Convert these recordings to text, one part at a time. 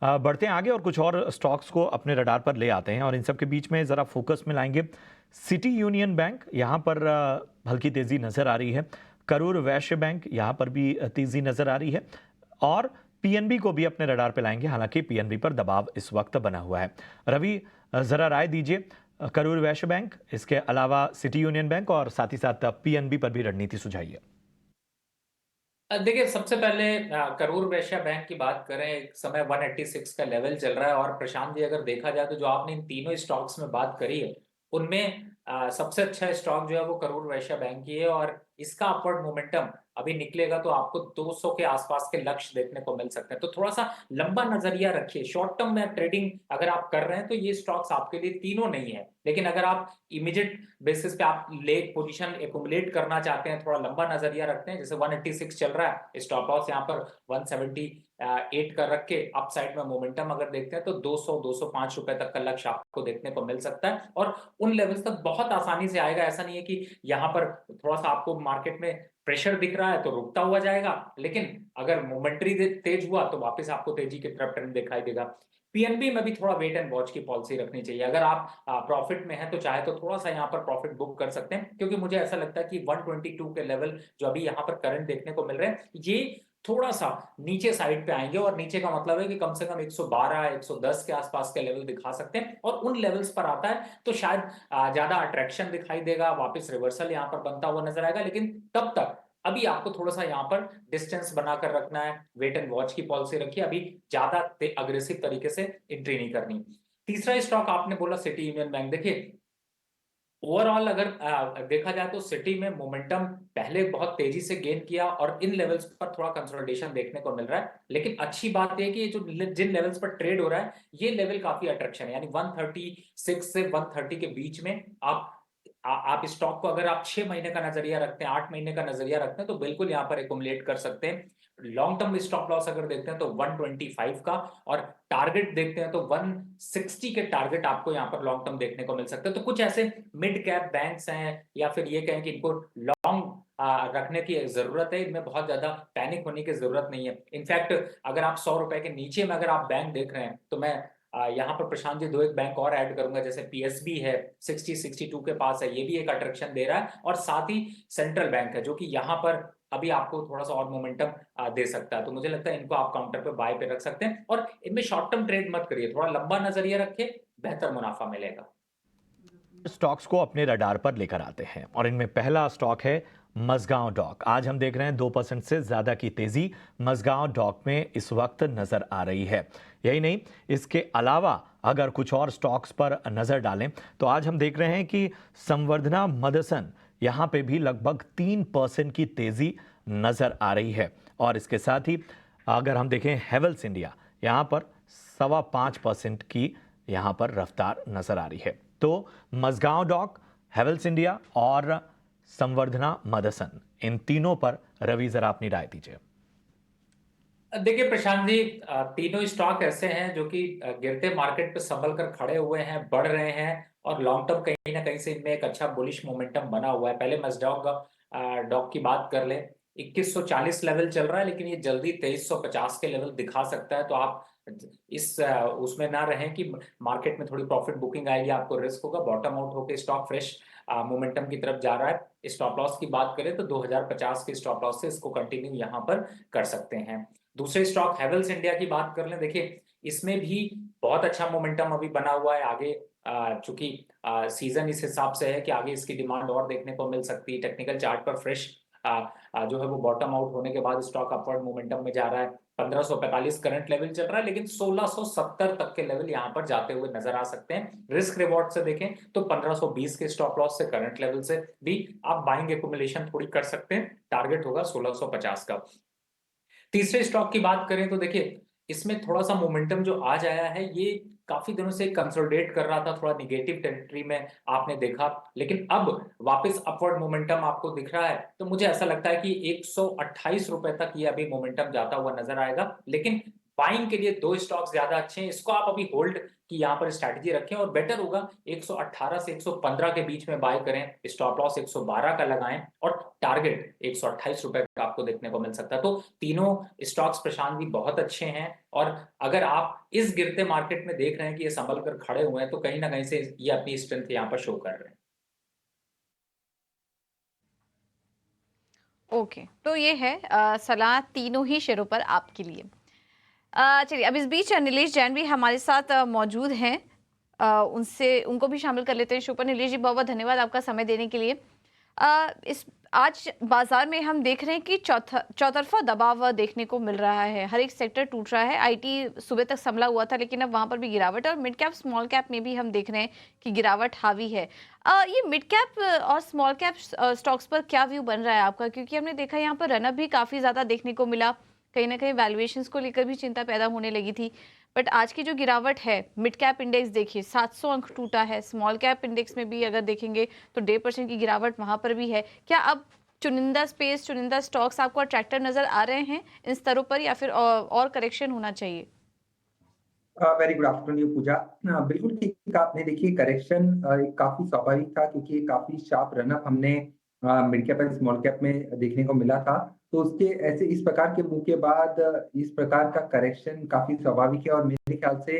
बढ़ते हैं आगे और कुछ और स्टॉक्स को अपने रडार पर ले आते हैं और इन सब के बीच में ज़रा फोकस में लाएंगे सिटी यूनियन बैंक। यहाँ पर हल्की तेज़ी नज़र आ रही है। करूर वैश्य बैंक, यहाँ पर भी तेज़ी नज़र आ रही है और पीएनबी को भी अपने रडार पे लाएंगे, हालांकि पीएनबी पर दबाव इस वक्त बना हुआ है। रवि, ज़रा राय दीजिए, करूर वैश्य बैंक, इसके अलावा सिटी यूनियन बैंक और साथ ही साथ पीएनबी पर भी रणनीति सुझाइए। देखिए, सबसे पहले करूर वैश्य बैंक की बात करें। एक समय 186 का लेवल चल रहा है और प्रशांत जी, अगर देखा जाए तो जो आपने इन तीनों स्टॉक्स में बात करी है उनमें सबसे अच्छा स्टॉक जो है वो करूर वैश्य बैंक की है और इसका अपवर्ड मोमेंटम अभी निकलेगा तो आपको 200 के आसपास के लक्ष्य देखने को मिल सकते हैं। तो थोड़ा सा लंबा नजरिया रखिए। शॉर्ट टर्म में ट्रेडिंग अगर आप कर रहे हैं तो ये स्टॉक्स आपके लिए तीनों नहीं है, लेकिन अगर आप इमीडिएट बेसिस पे आप ले पोजीशन एक्युमुलेट करना चाहते हैं, थोड़ा लंबा नजरिया रखते हैं, जैसे 186 चल रहा है, स्टॉप लॉस यहाँ पर 178 का रख के अप साइड में मोमेंटम अगर देखते हैं तो 200-205 रुपए तक का लक्ष्य आपको देखने को मिल सकता है और उन लेवल्स तक बहुत आसानी से आएगा। ऐसा नहीं है कि यहाँ पर थोड़ा सा आपको मार्केट में प्रेशर दिख रहा है तो रुकता हुआ जाएगा, लेकिन अगर मोमेंटरी तेज हुआ तो वापस आपको तेजी की तरफ ट्रेंड दिखाई देगा। पीएनबी में भी थोड़ा वेट एंड वॉच की पॉलिसी रखनी चाहिए। अगर आप प्रॉफिट में है तो चाहे तो थोड़ा सा यहाँ पर प्रॉफिट बुक कर सकते हैं, क्योंकि मुझे ऐसा लगता है कि 122 के लेवल जो अभी यहाँ पर करंट देखने को मिल रहे हैं ये थोड़ा सा नीचे साइड पे आएंगे और नीचे का मतलब है कि कम से कम 112 110 के आसपास के लेवल दिखा सकते हैं और उन लेवल्स पर आता है तो शायद ज्यादा अट्रैक्शन दिखाई देगा, वापस रिवर्सल यहाँ पर बनता हुआ नजर आएगा। लेकिन तब तक अभी आपको थोड़ा सा यहाँ पर डिस्टेंस बनाकर रखना है, वेट एंड वॉच की पॉलिसी रखिए, अभी ज्यादा अग्रेसिव तरीके से एंट्री नहीं करनी। तीसरा स्टॉक आपने बोला सिटी यूनियन बैंक। देखिए, ओवरऑल अगर देखा जाए तो सिटी में मोमेंटम पहले बहुत तेजी से गेन किया और इन लेवल्स पर थोड़ा कंसोलिडेशन देखने को मिल रहा है, लेकिन अच्छी बात यह है कि जो जिन लेवल्स पर ट्रेड हो रहा है ये लेवल काफी अट्रैक्शन है, यानी 136 से 130 के बीच में आप स्टॉक को अगर आप 6 महीने का नजरिया रखते हैं, 8 महीने का नजरिया रखते हैं तो बिल्कुल यहाँ पर एकुमुलेट कर सकते हैं। लॉन्ग टर्म स्टॉप लॉस अगर देखते हैं तो 125 का और टारगेट देखते हैं तो 160 के टारगेट आपको यहाँ पर लॉन्ग टर्म देखने को मिल सकते हैं। तो कुछ ऐसे मिड कैप बैंक्स हैं या फिर ये कहें कि इनको लॉन्ग रखने की जरूरत है, इनमें बहुत ज्यादा पैनिक होने की जरूरत नहीं है। इनफैक्ट अगर आप 100 रुपए के नीचे में अगर आप बैंक देख रहे हैं तो मैं यहाँ पर प्रशांत जी दो एक बैंक और ऐड करूंगा, जैसे पीएसबी है 60-62 के पास है, ये भी एक अट्रैक्शन दे रहा है और साथ ही सेंट्रल बैंक है जो कि यहाँ पर अभी आपको थोड़ा सा और मोमेंटम दे सकता है। तो मुझे लगता है इनको आप काउंटर पे बाय पे रख सकते हैं और इनमें शॉर्ट टर्म ट्रेड मत करिए, थोड़ा लंबा नजरिया रखिए, बेहतर मुनाफा मिलेगा। स्टॉक्स को अपने रडार पर लेकर आते हैं और इनमें पहला स्टॉक है मझगांव डॉक। आज हम देख रहे हैं 2% से ज्यादा की तेजी मझगांव डॉक में इस वक्त नजर आ रही है। यही नहीं, इसके अलावा अगर कुछ और स्टॉक्स पर नजर डालें तो आज हम देख रहे हैं कि संवर्धना मदसन, यहां पे भी लगभग 3% की तेजी नजर आ रही है और इसके साथ ही अगर हम देखें हेवल्स इंडिया, यहां पर 5.25% की यहां पर रफ्तार नजर आ रही है। तो मझगांव डॉक, हेवल्स इंडिया और संवर्धना मदसन, इन तीनों पर रवि जरा अपनी राय दीजिए। देखिए प्रशांत जी, तीनों स्टॉक ऐसे हैं जो कि गिरते मार्केट पे संभल कर खड़े हुए हैं, बढ़ रहे हैं और लॉन्ग टर्म कहीं ना कहीं से इनमें एक अच्छा बुलिश मोमेंटम बना हुआ है। पहले मस्डॉक डॉक की बात कर ले, 2140 लेवल चल रहा है, लेकिन ये जल्दी 2350 के लेवल दिखा सकता है। तो आप उसमें ना रहें कि मार्केट में थोड़ी प्रॉफिट बुकिंग आएगी, आपको रिस्क होगा। बॉटम आउट होकर स्टॉक फ्रेश मोमेंटम की तरफ जा रहा है। स्टॉप लॉस की बात करें तो 2050 के स्टॉप लॉस से इसको कंटिन्यू यहाँ पर कर सकते हैं। दूसरे स्टॉक हैवेल्स इंडिया की बात कर लें। देखिए, इसमें भी बहुत अच्छा मोमेंटम अभी बना हुआ है। आगे चूंकि सीजन इस हिसाब से है कि आगे इसकी डिमांड और देखने को मिल सकती है। टेक्निकल चार्ट पर फ्रेश जो है वो बॉटम आउट होने के बाद स्टॉक अपवर्ड मोमेंटम में जा रहा है। 1545 करंट लेवल चल रहा है, लेकिन 1670 तक के लेवल यहाँ पर जाते हुए नजर आ सकते हैं। रिस्क रिवॉर्ड से देखें तो 1520 के स्टॉप लॉस से, करंट लेवल से भी आप बाइंग एक्युमुलेशन थोड़ी कर सकते हैं। टारगेट होगा 1650 का। तीसरे स्टॉक की बात करें तो देखिए, इसमें थोड़ा सा मोमेंटम जो आज आया है ये काफी दिनों से कंसोलिडेट कर रहा था, थोड़ा निगेटिव टेरिटरी में आपने देखा, लेकिन अब वापस अपवर्ड मोमेंटम आपको दिख रहा है। तो मुझे ऐसा लगता है कि 128 रुपए तक ये अभी मोमेंटम जाता हुआ नजर आएगा। लेकिन बाइंग के लिए दो स्टॉक्स ज्यादा अच्छे हैं, इसको आप अभी होल्ड की यहाँ पर स्ट्रैटेजी रखें और बेटर होगा 118 से 115 के बीच में बाय करें, स्टॉप लॉस 112 का लगाएं और टारगेट 128 रुपए का आपको देखने को मिल सकता है। तो तीनों स्टॉक्स प्रशांत भी बहुत अच्छे हैं, और अगर आप इस गिरते मार्केट में देख रहे हैं कि ये संभल कर खड़े हुए हैं, तो कहीं ना कहीं से ये अपनी स्ट्रेंथ यहाँ पर शो कर रहे हैं। ओके, तो ये है सलाह तीनों ही शेयरों पर आपके लिए। चलिए, अब इस बीच नीलेश जैन भी हमारे साथ मौजूद हैं। उनसे उनको भी शामिल कर लेते हैं शो पर। नीलेश जी, बहुत बहुत धन्यवाद आपका समय देने के लिए। इस आज बाजार में हम देख रहे हैं कि चौतरफा दबाव देखने को मिल रहा है, हर एक सेक्टर टूट रहा है। आईटी सुबह तक संभला हुआ था, लेकिन अब वहां पर भी गिरावट है, और मिड कैप स्मॉल कैप में भी हम देख रहे हैं कि गिरावट हावी है। ये मिड कैप और स्मॉल कैप स्टॉक्स पर क्या व्यू बन रहा है आपका? क्योंकि हमने देखा यहाँ पर रनअप भी काफी ज्यादा देखने को मिला, कहीं ना कहीं वैल्यूएशंस को लेकर भी चिंता पैदा होने लगी थी। बट आज की जो गिरावट है, मिड कैप इंडेक्स देखिए 700 अंक टूटा है, स्मॉल कैप इंडेक्स में भी अगर देखेंगे तो 1.5% की गिरावट वहां पर भी है। क्या अब चुनिंदा स्पेस, चुनिंदा स्टॉक्स आपको अट्रैक्टिव नजर आ रहे हैं इन स्तरों पर, या फिर और करेक्शन होना चाहिए? वेरी गुड आफ्टरनून पूजा। बिल्कुल ठीक कहा आपने। देखिए, करेक्शन काफी स्वाभाविक था, क्योंकि काफी शार्प रनअप हमने mid cap and small cap में देखने को मिला था। तो उसके ऐसे इस प्रकार के मूव के बाद इस प्रकार का करेक्शन काफी स्वाभाविक है, और मेरे ख्याल से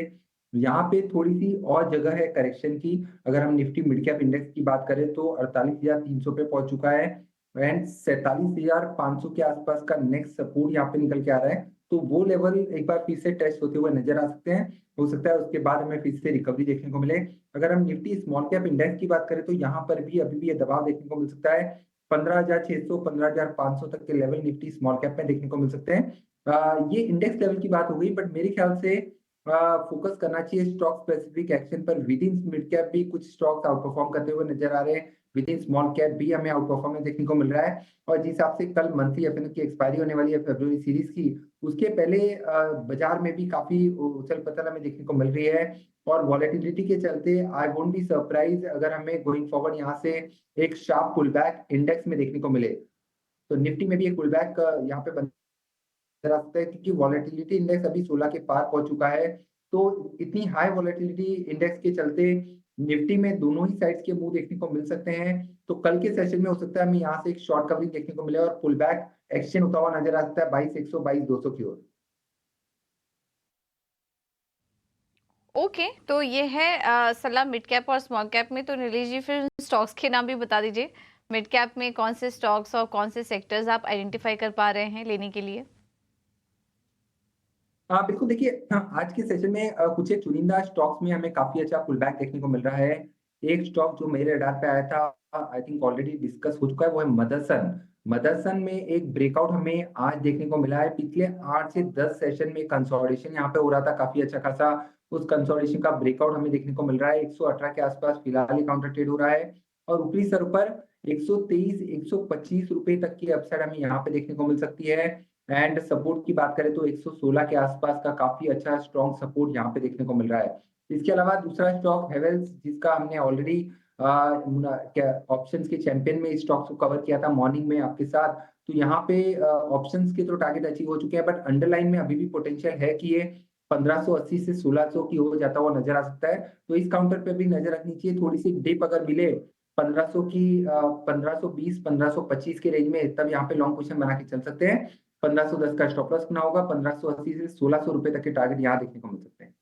यहाँ पे थोड़ी सी और जगह है करेक्शन की। अगर हम निफ्टी मिड कैप इंडेक्स की बात करें तो 48,300 पे पहुंच चुका है, एंड 47,500 के आसपास का नेक्स्ट सपोर्ट यहाँ पे निकल के आ रहा है। तो वो लेवल एक बार फिर से टेस्ट होते हुए नजर आ सकते हैं। हो सकता है उसके बाद हमें फिर से रिकवरी देखने को मिले। अगर हम निफ्टी स्मॉल कैप इंडेक्स की बात करें तो यहाँ पर भी अभी भी ये दबाव देखने को मिल सकता है। 15,600 15,500 तक के लेवल निफ्टी स्मॉल कैप में देखने को मिल सकते हैं। ये इंडेक्स लेवल की बात हो गई, बट मेरे ख्याल से फोकस करना चाहिए स्टॉक स्पेसिफिक एक्शन पर। विद इन मिड कैप भी कुछ स्टॉक्स आउट परफॉर्म करते हुए नजर आ रहे हैं, विद इन स्मॉल कैप भी हमें आउट परफॉर्मेंस देखने को मिल रहा है। और जिस हिसाब से कल मंथली एफएनओ की एक्सपायरी होने वाली है फरवरी सीरीज की, उसके पहले बाजार में भी काफी उछल पतल हमें देखने को मिल रही है। और वॉलेटिलिटी के चलते आई वोंट बी सरप्राइज अगर हमें गोइंग फॉरवर्ड यहाँ से एक शार्प पुल बैक इंडेक्स में देखने को मिले। तो निफ्टी में भी एक पुल बैक यहाँ पे बन सकता है, क्योंकि वॉलेटिलिटी इंडेक्स अभी 16 के पार पहुंच चुका है। तो इतनी हाई वॉलेटिलिटी इंडेक्स के चलते निफ्टी में दोनों ही साइड्स के मूव देखने को मिल सकते हैं। तो कल के सेशन में हो सकता है हमें यहाँ से एक शॉर्ट कवरिंग देखने को मिले, और पुल बैक एक्शन होता हुआ नजर आ सकता है 22,100 22,200 की ओर। ओके, तो ये है सलाह मिड कैप और स्मॉल कैप में। तो नीलेश जी, फिर स्टॉक्स के नाम भी बता दीजिए। मिड कैप में कौन से स्टॉक्स और कौन से सेक्टर्स आप आइडेंटिफाई कर पा रहे हैं लेने के लिए? हाँ बिल्कुल। देखिए, आज के सेशन में कुछ एक चुनिंदा स्टॉक्स में हमें काफी अच्छा पुल बैक देखने को मिल रहा है। एक स्टॉक जो मेरे रडार पे आया था, आई थिंक ऑलरेडी डिस्कस हो चुका है, वो है मदरसन। मदरसन में एक ब्रेकआउट हमें आज देखने को मिला है। पिछले 8 से 10 सेशन में कंसोलिडेशन यहाँ पे हो रहा था काफी अच्छा खासा। उस कंसोलिडेशन का ब्रेकआउट हमें देखने को मिल रहा है। 118 के आसपास फिलहाल ये काउंटर ट्रेड हो रहा है, और ऊपरी स्तर पर 123 125 रुपए तक की अपसाइड हमें यहाँ पे देखने को मिल सकती है। एंड सपोर्ट की बात करें तो 116 के आसपास का काफी अच्छा स्ट्रॉन्ग सपोर्ट यहाँ पे देखने को मिल रहा है। इसके अलावा दूसरा स्टॉक हेवेल्स, जिसका हमने ऑलरेडी ऑप्शंस के चैंपियन में इस स्टॉक्स को कवर किया था मॉर्निंग में आपके साथ। तो यहाँ पे ऑप्शंस के तो टारगेट अचीव हो चुके हैं, बट अंडरलाइन में अभी भी पोटेंशियल है कि ये 1580 से 1600 की ओर जाता हुआ नजर आ सकता है। तो इस काउंटर पे भी नजर रखनी चाहिए। थोड़ी सी डिप अगर मिले 1500 की 1520 1525 के रेंज में, तब यहाँ पे लॉन्ग पोजीशन बना के चल सकते हैं। 1510 का स्टॉप लॉस बना होगा। 1580 से 1600 रुपए तक के टारगेट यहाँ देखने को मिल सकते हैं।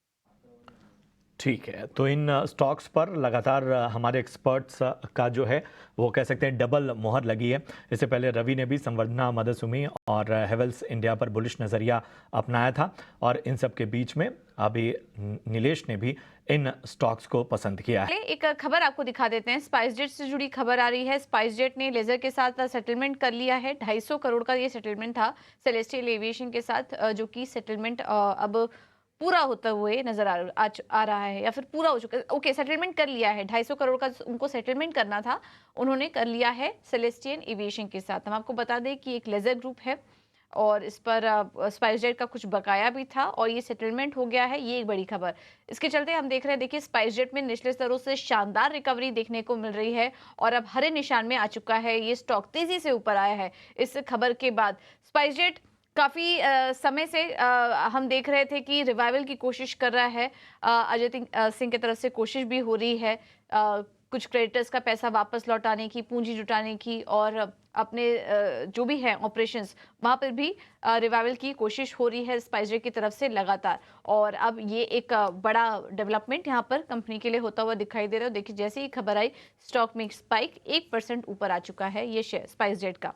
ठीक है, तो इन स्टॉक्स पर लगातार हमारे एक्सपर्ट्स का जो है वो कह सकते हैं डबल मोहर लगी है। इससे पहले रवि ने भी संवर्धना, मदरसुमी और हेवेल्स इंडिया पर बुलिश नज़रिया अपनाया था, और इन सब के बीच में अभी नीलेश ने भी इन स्टॉक्स को पसंद किया है। एक खबर आपको दिखा देते हैं। स्पाइसजेट से जुड़ी खबर आ रही है। स्पाइसजेट ने लेजर के साथ सेटलमेंट कर लिया है। 250 करोड़ का ये सेटलमेंट था सेलेस्टियल एविएशन के साथ, जो कि सेटलमेंट अब पूरा होता हुए नजर आ रहा है, या फिर पूरा हो चुका है। ओके, सेटलमेंट कर लिया है। 250 करोड़ का उनको सेटलमेंट करना था, उन्होंने कर लिया है सेलेस्टियन एविएशन के साथ। हम आपको बता दें कि एक लेजर ग्रुप है, और इस पर स्पाइसजेट का कुछ बकाया भी था, और ये सेटलमेंट हो गया है। ये एक बड़ी खबर। इसके चलते हम देख रहे हैं, देखिए, स्पाइसजेट में निचले स्तरों से शानदार रिकवरी देखने को मिल रही है, और अब हरे निशान में आ चुका है। ये स्टॉक तेजी से ऊपर आया है इस खबर के बाद। स्पाइसजेट काफी समय से हम देख रहे थे कि रिवाइवल की कोशिश कर रहा है। अजय सिंह की तरफ से कोशिश भी हो रही है। कुछ क्रेडिटर्स का पैसा वापस लौटाने की, पूंजी जुटाने की और अपने जो भी है ऑपरेशंस वहां पर भी रिवाइवल की कोशिश हो रही है स्पाइसजेट की तरफ से लगातार। और अब ये एक बड़ा डेवलपमेंट यहाँ पर कंपनी के लिए होता हुआ दिखाई दे रहा है। देखिए जैसे ही खबर आई स्टॉक में स्पाइक 1% ऊपर आ चुका है ये शेयर स्पाइसजेट का।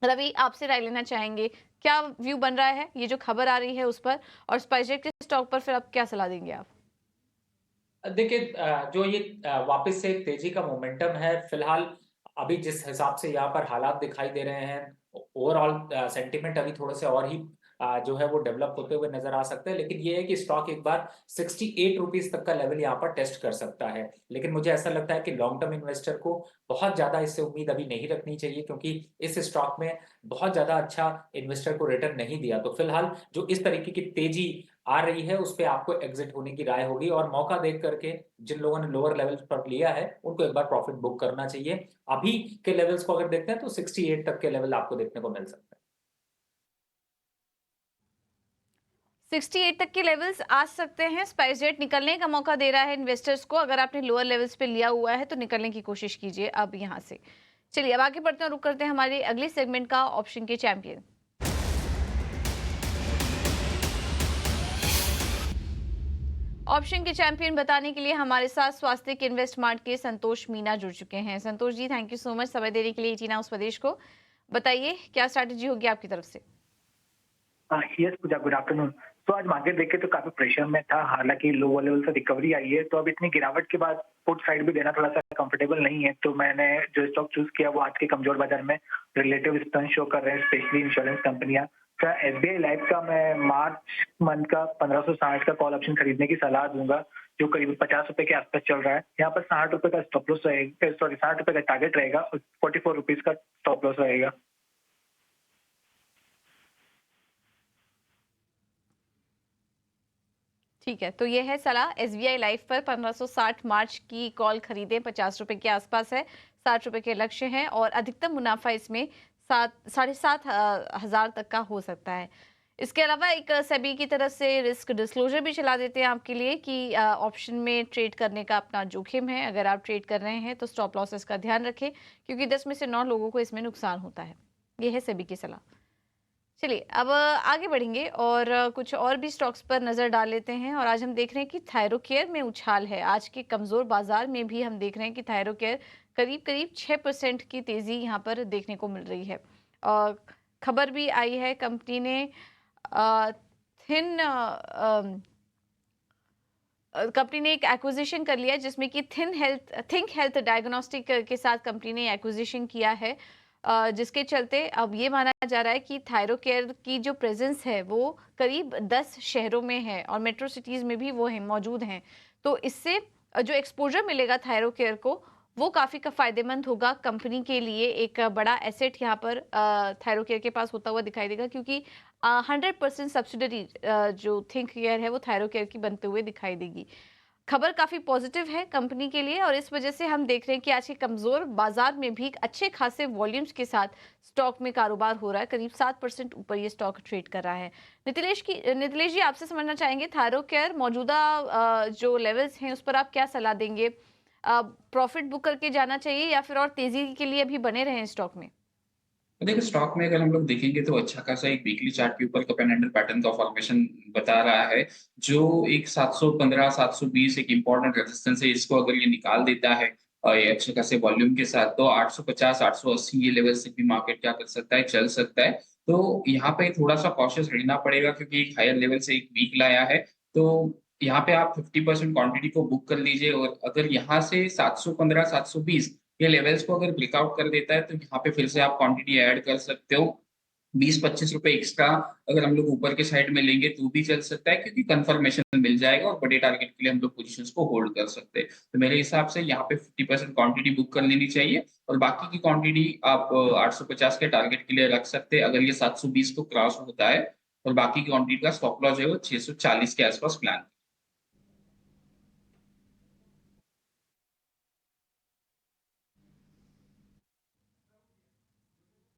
रवि, आपसे राय लेना चाहेंगे, क्या व्यू बन रहा है ये जो खबर आ रही है उस पर, और स्पाइसजेट के स्टॉक पर फिर आप क्या सलाह देंगे आप? देखिए जो ये वापस से तेजी का मोमेंटम है फिलहाल, अभी जिस हिसाब से यहाँ पर हालात दिखाई दे रहे हैं, ओवरऑल सेंटिमेंट अभी थोड़े से और ही जो है वो डेवलप होते हुए नजर आ सकते हैं। लेकिन ये है कि स्टॉक एक बार 68 रुपीज तक का लेवल यहाँ पर टेस्ट कर सकता है। लेकिन मुझे ऐसा लगता है कि लॉन्ग टर्म इन्वेस्टर को बहुत ज्यादा इससे उम्मीद अभी नहीं रखनी चाहिए, क्योंकि इस स्टॉक में बहुत ज्यादा अच्छा इन्वेस्टर को रिटर्न नहीं दिया। तो फिलहाल जो इस तरीके की तेजी आ रही है उस पे आपको एग्जिट होने की राय होगी, और मौका देख करके जिन लोगों ने लोअर लेवल्स पर लिया है उनको एक बार प्रॉफिट बुक करना चाहिए। अभी के लेवल्स को अगर देखते हैं तो 68 तक के लेवल आपको देखने को मिल सकता है। 68 तक के लेवल्स आ सकते हैं। स्पाइसजेट निकलने का मौका दे रहा है इन्वेस्टर्स को। अगर आपने लोअर लेवल्स पे लिया हुआ है तो निकलने की कोशिश कीजिए अब यहाँ से। चलिए अब आगे बढ़ते हैं, रुक करते हैं हमारे अगले सेगमेंट का, ऑप्शन के चैंपियन। ऑप्शन के चैंपियन बताने के लिए हमारे साथ स्वास्थ्य के इन्वेस्ट मार्ट के संतोष मीना जुड़ चुके हैं। Santosh ji, thank you so much समय देने के लिए 18 हाउस प्रदेश को। बताइए क्या स्ट्रैटेजी होगी आपकी तरफ से? यस पूजा, गुड आफ्टरनून। तो आज मार्केट देखे तो काफी प्रेशर में था, हालांकि लो लेवल से रिकवरी आई है, तो अब इतनी गिरावट के बाद पुट साइड भी देना थोड़ा सा कंफर्टेबल नहीं है। तो मैंने जो स्टॉक चूज किया वो आज के कमजोर बाजार में रिलेटिव स्ट्रेंथ शो कर रहे हैं, स्पेशली इंश्योरेंस कंपनियां। तो एसबीआई लाइफ का मैं मार्च मंथ का 1560 का कॉल ऑप्शन खरीदने की सलाह दूंगा, जो करीब 50 रुपए के आसपास चल रहा है। यहाँ पर 60 रुपए का स्टॉप लॉस रहेगा, सॉरी 60 रुपए का टारगेट रहेगा और 44 रुपीज का स्टॉप लॉस रहेगा। ठीक है, तो ये है सलाह एसबीआई लाइफ पर 1560 मार्च की कॉल खरीदें, 50 रुपए के आसपास है, 60 रुपए के लक्ष्य हैं और अधिकतम मुनाफा इसमें 7,500 तक का हो सकता है। इसके अलावा एक सेबी की तरफ से रिस्क डिस्क्लोजर भी चला देते हैं आपके लिए कि ऑप्शन में ट्रेड करने का अपना जोखिम है। अगर आप ट्रेड कर रहे हैं तो स्टॉप लॉसेस का ध्यान रखें, क्योंकि 10 में से 9 लोगों को इसमें नुकसान होता है। ये है सेबी की सलाह। चलिए अब आगे बढ़ेंगे और कुछ और भी स्टॉक्स पर नज़र डाल लेते हैं। और आज हम देख रहे हैं कि थायरोकेयर में उछाल है। आज के कमज़ोर बाजार में भी हम देख रहे हैं कि थायरोकेयर करीब करीब 6% की तेज़ी यहाँ पर देखने को मिल रही है। और खबर भी आई है, कंपनी ने कंपनी ने एक एक्विजिशन कर लिया जिसमें कि थिंक हेल्थ डायग्नोस्टिक के साथ कंपनी ने एक्विजिशन किया है, जिसके चलते अब ये माना जा रहा है कि थायरोकेयर की जो प्रेजेंस है वो करीब 10 शहरों में है और मेट्रो सिटीज़ में भी वो मौजूद हैं। तो इससे जो एक्सपोजर मिलेगा थायरोकेयर को वो काफ़ी फ़ायदेमंद होगा कंपनी के लिए। एक बड़ा एसेट यहाँ पर थायरोकेयर के पास होता हुआ दिखाई देगा, क्योंकि 100% सब्सिडरी जो थिंक केयर है वो थायरोकेयर की बनते हुए दिखाई देगी। खबर काफ़ी पॉजिटिव है कंपनी के लिए और इस वजह से हम देख रहे हैं कि आज के कमज़ोर बाजार में भी अच्छे खासे वॉल्यूम्स के साथ स्टॉक में कारोबार हो रहा है। करीब 7% ऊपर ये स्टॉक ट्रेड कर रहा है। नीतिलेश जी, आपसे समझना चाहेंगे थायरोकेयर मौजूदा जो लेवल्स हैं उस पर आप क्या सलाह देंगे? प्रॉफिट बुक करके जाना चाहिए या फिर और तेजी के लिए अभी बने रहें स्टॉक में? देखिए, स्टॉक में अगर हम लोग देखेंगे तो अच्छा खासा एक वीकली चार्ट के ऊपर कप एंड हैंडल पैटर्न का फॉर्मेशन बता रहा है, जो एक 715 720 एक इम्पोर्टेंट रेजिस्टेंस है। इसको अगर ये निकाल देता है ये अच्छे खासे वॉल्यूम के साथ, तो 850 880 ये लेवल से भी मार्केट क्या कर सकता है, चल सकता है। तो यहाँ पे थोड़ा सा कॉशियस रहना पड़ेगा, क्योंकि एक हायर लेवल से एक वीक लाया है। तो यहाँ पे आप 50% क्वांटिटी को बुक कर लीजिए, और अगर यहाँ से 715 720 ये लेवल्स को अगर ब्रेकआउट कर देता है तो यहाँ पे फिर से आप क्वांटिटी ऐड कर सकते हो। 20-25 रुपए एक्स्ट्रा अगर हम लोग ऊपर के साइड में लेंगे तो भी चल सकता है, क्योंकि कंफर्मेशन मिल जाएगा और बड़े टारगेट के लिए हम लोग पोजीशंस को होल्ड कर सकते हैं। तो मेरे हिसाब से यहाँ पे 50% क्वांटिटी बुक कर लेनी चाहिए, और बाकी की क्वांटिटी आप 850 के टारगेट के लिए रख सकते हैं अगर ये 720 को क्रॉस होता है, और बाकी की क्वांटिटी का स्टॉप लॉस है वो 640 के आसपास प्लान।